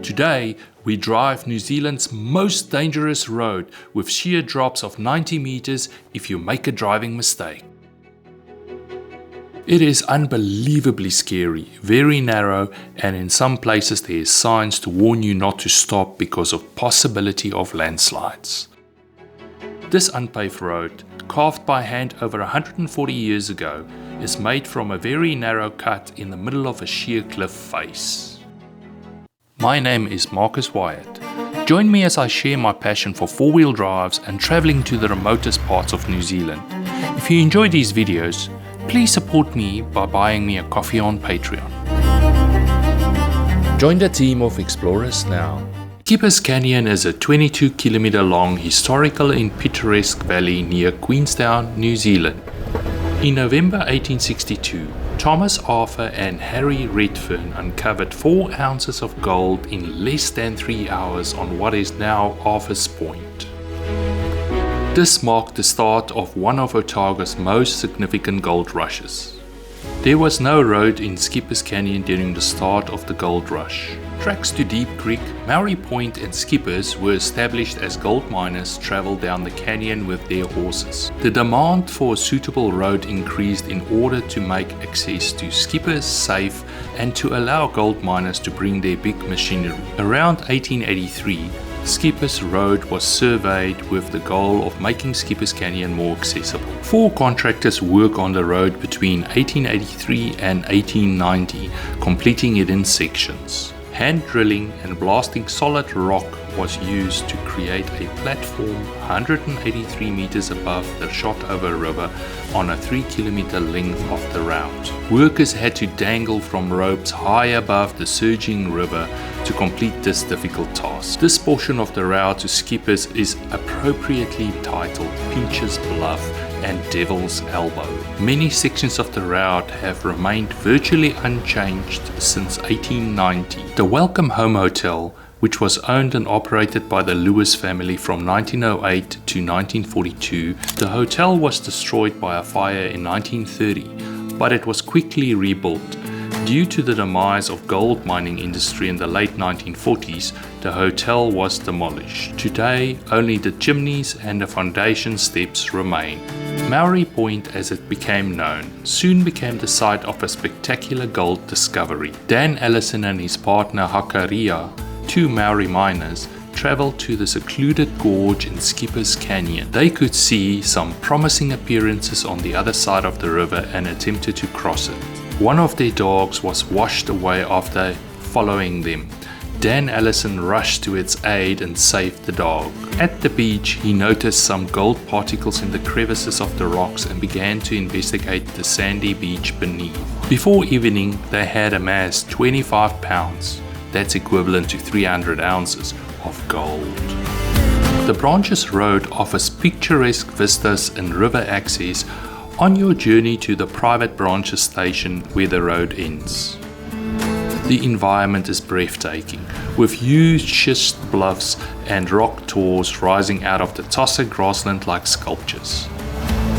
Today, we drive New Zealand's most dangerous road with sheer drops of 90 meters if you make a driving mistake. It is unbelievably scary, very narrow, and in some places there is signs to warn you not to stop because of possibility of landslides. This unpaved road, carved by hand over 140 years ago, is made from a very narrow cut in the middle of a sheer cliff face. My name is Marcus Wyatt. Join me as I share my passion for four-wheel drives and traveling to the remotest parts of New Zealand. If you enjoy these videos, please support me by buying me a coffee on Patreon. Join the team of explorers now. Skipper's Canyon is a 22-kilometer long historical and picturesque valley near Queenstown, New Zealand. In November 1862, Thomas Arthur and Harry Redfern uncovered 4 ounces of gold in less than 3 hours on what is now Arthur's Point. This marked the start of one of Otago's most significant gold rushes. There was no road in Skipper's Canyon during the start of the gold rush. Tracks to Deep Creek, Maori Point and Skippers were established as gold miners traveled down the canyon with their horses. The demand for a suitable road increased in order to make access to Skippers safe and to allow gold miners to bring their big machinery. Around 1883, Skippers Road was surveyed with the goal of making Skippers Canyon more accessible. 4 contractors worked on the road between 1883 and 1890, completing it in sections. Hand drilling and blasting solid rock was used to create a platform 183 meters above the Shotover River on a 3-kilometer length of the route. Workers had to dangle from ropes high above the surging river to complete this difficult task. This portion of the route to Skippers is appropriately titled Pinch's Bluff and Devil's Elbow. Many sections of the route have remained virtually unchanged since 1890. The Welcome Home Hotel, which was owned and operated by the Lewis family from 1908 to 1942, the hotel was destroyed by a fire in 1930, but it was quickly rebuilt. Due to the demise of gold mining industry in the late 1940s, the hotel was demolished. Today, only the chimneys and the foundation steps remain. Maori Point, as it became known, soon became the site of a spectacular gold discovery. Dan Allison and his partner Hakaria, 2 Maori miners, traveled to the secluded gorge in Skipper's Canyon. They could see some promising appearances on the other side of the river and attempted to cross it. One of their dogs was washed away after following them. Dan Allison rushed to its aid and saved the dog. At the beach, he noticed some gold particles in the crevices of the rocks and began to investigate the sandy beach beneath. Before evening, they had amassed 25 pounds. That's equivalent to 300 ounces of gold. The Branches Road offers picturesque vistas and river access on your journey to the private Branches station where the road ends. The environment is breathtaking, with huge schist bluffs and rock tors rising out of the Tossa grassland like sculptures.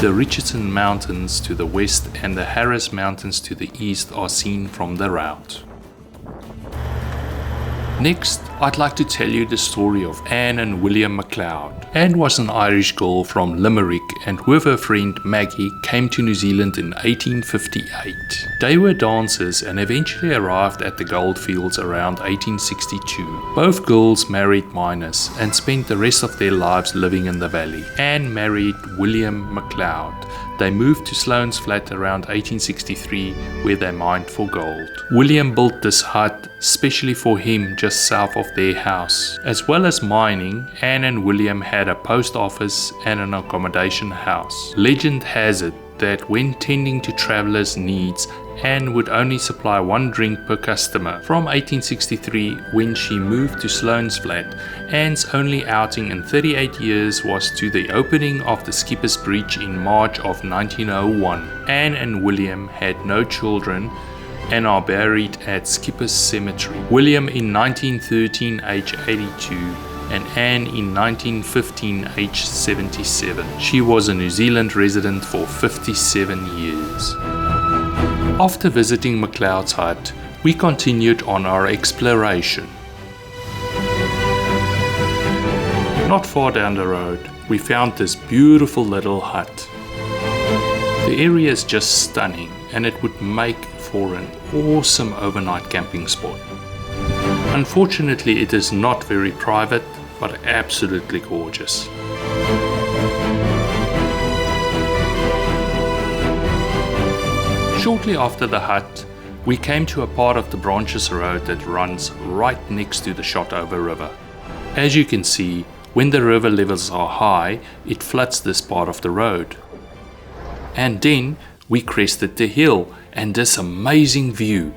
The Richest Mountains to the west and the Harris Mountains to the east are seen from the route. Next, I'd like to tell you the story of Anne and William MacLeod. Anne was an Irish girl from Limerick and with her friend Maggie came to New Zealand in 1858. They were dancers and eventually arrived at the goldfields around 1862. Both girls married miners and spent the rest of their lives living in the valley. Anne married William MacLeod. They moved to Sloan's Flat around 1863 where they mined for gold. William built this hut specially for him just south of their house. As well as mining, Anne and William had a post office and an accommodation house. Legend has it that when tending to travelers' needs, Anne would only supply 1 drink per customer. From 1863, when she moved to Sloan's Flat, Anne's only outing in 38 years was to the opening of the Skippers Bridge in March of 1901. Anne and William had no children and are buried at Skippers Cemetery. William in 1913, age 82, and Anne in 1915, age 77. She was a New Zealand resident for 57 years. After visiting MacLeod's hut, we continued on our exploration. Not far down the road, we found this beautiful little hut. The area is just stunning and it would make for an awesome overnight camping spot. Unfortunately, it is not very private, but absolutely gorgeous. Shortly after the hut, we came to a part of the Branches Road that runs right next to the Shotover River. As you can see, when the river levels are high, it floods this part of the road. And then we crested the hill and this amazing view.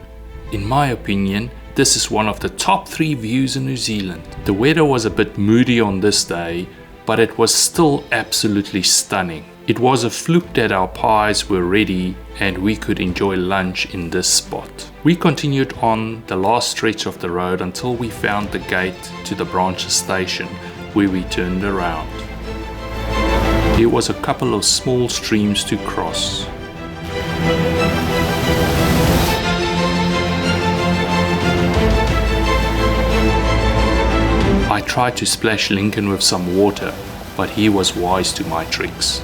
In my opinion, this is one of the top 3 views in New Zealand. The weather was a bit moody on this day, but it was still absolutely stunning. It was a fluke that our pies were ready and we could enjoy lunch in this spot. We continued on the last stretch of the road until we found the gate to the Branches station, where we turned around. There was a couple of small streams to cross. I tried to splash Lincoln with some water, but he was wise to my tricks.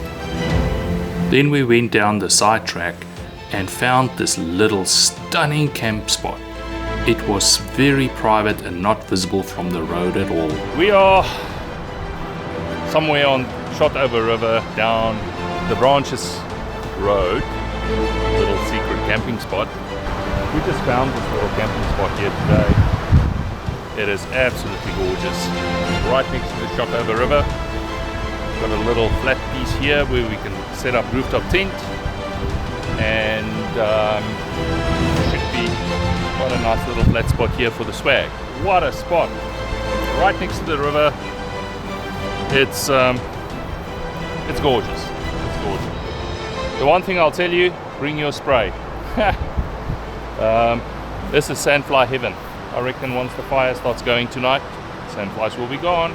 Then we went down the side track and found this little stunning camp spot. It was very private and not visible from the road at all. We are somewhere on Shotover River down the Branches Road, little secret camping spot. We just found this little camping spot here today. It is absolutely gorgeous. Right next to the Shotover River. Got a little flat piece here where we can set up rooftop tent, and should be quite a nice little flat spot here for the swag. What a spot! Right next to the river. It's gorgeous. It's gorgeous. The one thing I'll tell you: bring your spray. This is sandfly heaven. I reckon once the fire starts going tonight, sandflies will be gone.